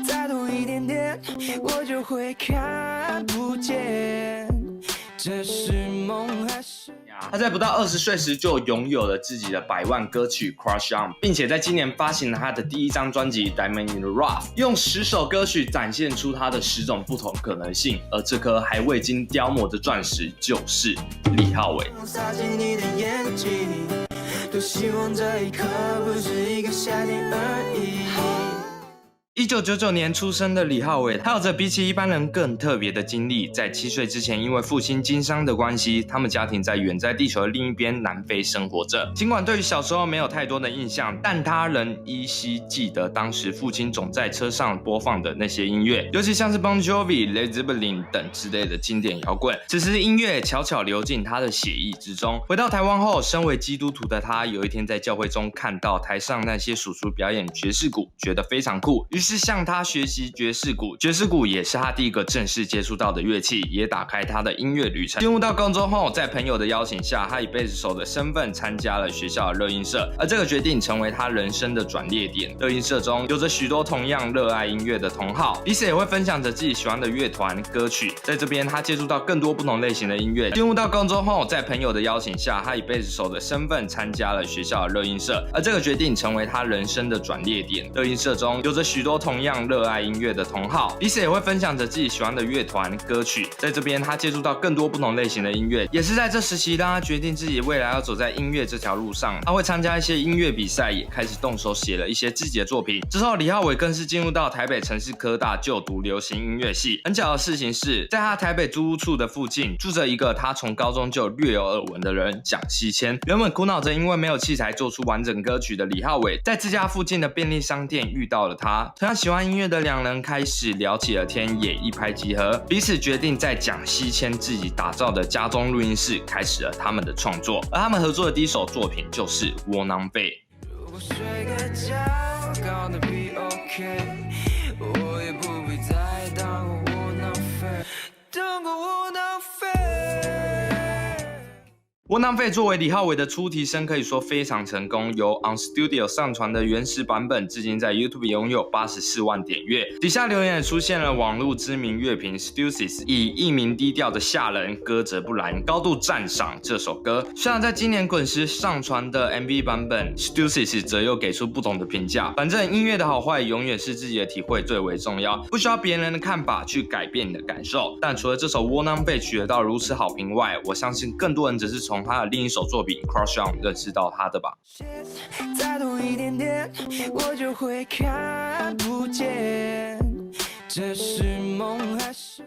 再多一点点，我就会看不见，这是梦还是？他在不到20岁时就拥有了自己的100万歌曲 Crush On， 并且在今年发行了他的第1张专辑 Diamond in the Rough， 用10首歌曲展现出他的10种不同可能性，而这颗还未经雕磨的钻石就是李浩伟。洒进你的眼睛，多希望这一刻不是一个夏天而已。1999年出生的李浩伟，他有着比起一般人更特别的经历。在7岁之前，因为父亲经商的关系，他们家庭在远在地球的另一边南非生活着。尽管对于小时候没有太多的印象，但他仍依稀记得当时父亲总在车上播放的那些音乐，尤其像是 Bon Jovi、Led Zeppelin 等之类的经典摇滚。此时音乐悄悄流进他的血液之中。回到台湾后，身为基督徒的他，有一天在教会中看到台上那些叔叔表演爵士鼓，觉得非常酷，于是向他学习爵士鼓。爵士鼓也是他第一个正式接触到的乐器，也打开他的音乐旅程。进入到高中后，在朋友的邀请下，他以贝斯手的身份参加了学校的热音社，而这个决定成为他人生的转捩点。热音社中有着许多同样热爱音乐的同好，彼此也会分享着自己喜欢的乐团歌曲。在这边，他接触到更多不同类型的音乐。进入到高中后，在朋友的邀请下，他以贝斯手的身份参加了学校的热音社，而这个决定成为他人生的转捩点。热音社中有着许多同样热爱音乐的同好，彼此也会分享着自己喜欢的乐团歌曲。在这边，他接触到更多不同类型的音乐，也是在这时期让他决定自己未来要走在音乐这条路上。他会参加一些音乐比赛，也开始动手写了一些自己的作品。之后，李浩伟更是进入到台北城市科大就读流行音乐系。很巧的事情是，在他台北租屋处的附近，住着一个他从高中就略有耳闻的人——蒋西谦。原本苦恼着因为没有器材做出完整歌曲的李浩伟，在自家附近的便利商店遇到了他。同样喜欢音乐的两人开始聊起了天，也一拍即合，彼此决定在蒋西谦自己打造的家中录音室开始了他们的创作。而他们合作的第一首作品就是《窝囊废》。如果睡个觉搞得比 OK， 我也不必再当个窝囊废，当个窝囊废。窝囊废作为李浩伟的初提升，可以说非常成功。由 On Studio 上传的原始版本，至今在 YouTube 拥有84万点阅。底下留言也出现了网络知名乐评 Stussy 以艺名低调的下人歌者不然，高度赞赏这首歌。虽然在今年滚石上传的 MV 版本 ，Stussy 则又给出不同的评价。反正音乐的好坏，永远是自己的体会最为重要，不需要别人的看法去改变你的感受。但除了这首窝囊废取得到如此好评外，我相信更多人只是从他的另一首作品 Crush On 认识到他的吧。再多一点点，我就会看不见，这是梦还是？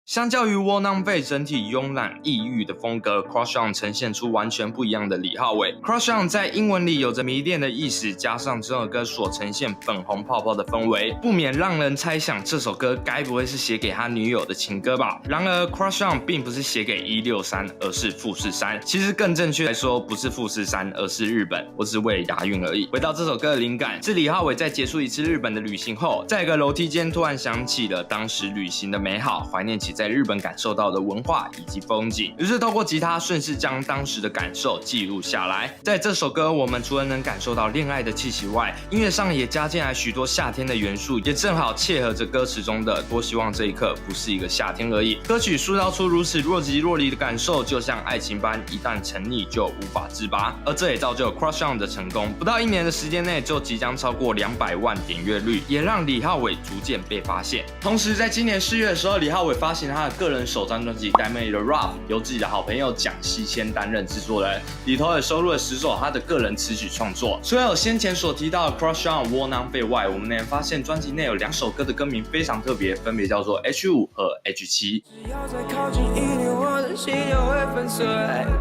相较于窝囊废整体慵懒抑郁的风格 ，Crush On 呈现出完全不一样的李浩伟。Crush On 在英文里有着迷恋的意思，加上这首歌所呈现粉红泡泡的氛围，不免让人猜想这首歌该不会是写给他女友的情歌吧？然而 Crush On 并不是写给163，而是富士山。其实更正确来说，不是富士山，而是日本。我只是为了押韵而已。回到这首歌的灵感，是李浩伟在结束一次日本的旅行后，在一个楼梯间突然想起了当时旅行的美好，怀念起在日本感受到的文化以及风景，于是透过吉他顺势将当时的感受记录下来。在这首歌，我们除了能感受到恋爱的气息外，音乐上也加进来许多夏天的元素，也正好切合着歌词中的多希望这一刻不是一个夏天而已。歌曲塑造出如此若即若离的感受，就像爱情般，一旦沉溺就无法自拔。而这也造就 Crush On 的成功，不到1年的时间内就即将超过200万点阅率，也让李浩伟逐渐被发现。同时，在今年4月的时候，李浩伟发行他的个人首张专辑《Diamond in the Rough》，由自己的好朋友蒋西谦担任制作人，里头也收录了10首他的个人词曲创作。除了有先前所提到的 Crush On 窝囊废外，我们能发现专辑内有2首歌的歌名非常特别，分别叫做 H5 和 H7。只要再靠近一点，我的心就会粉碎；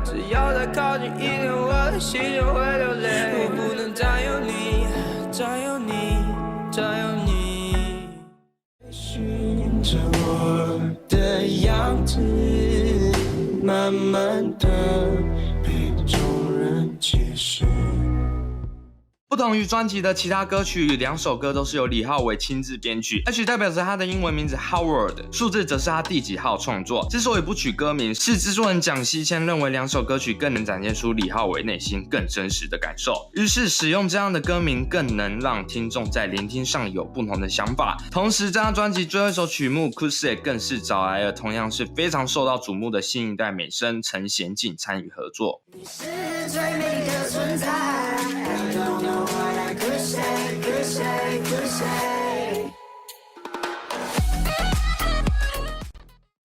只要再靠近一点，我的心就会流泪。我不能占有你，占有你，占有你。循着我的样子，慢慢的被众人解释。不同于专辑的其他歌曲，2首歌都是由李浩伟亲自编曲 ，H 代表着他的英文名字 Howard， 数字则是他第几号创作。之所以不取歌名，是制作人蒋锡谦认为2首歌曲更能展现出李浩伟内心更真实的感受，于是使用这样的歌名更能让听众在聆听上有不同的想法。同时，这张专辑最后一首曲目 Could Say 更是找来了同样是非常受到瞩目的新一代美声陈娴静参与合作。你是最美的存在 I don't know what I could say, could say, could say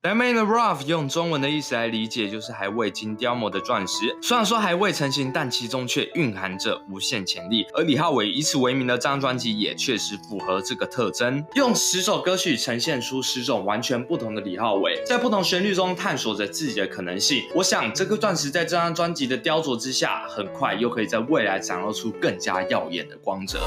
Diamond in the Rough 用中文的意思来理解，就是还未经雕磨的钻石。虽然说还未成型，但其中却蕴含着无限潜力。而李浩伟以此为名的这张专辑也确实符合这个特征，用10首歌曲呈现出10种完全不同的李浩伟，在不同旋律中探索着自己的可能性。我想这颗钻石在这张专辑的雕琢之下，很快又可以在未来展露出更加耀眼的光泽。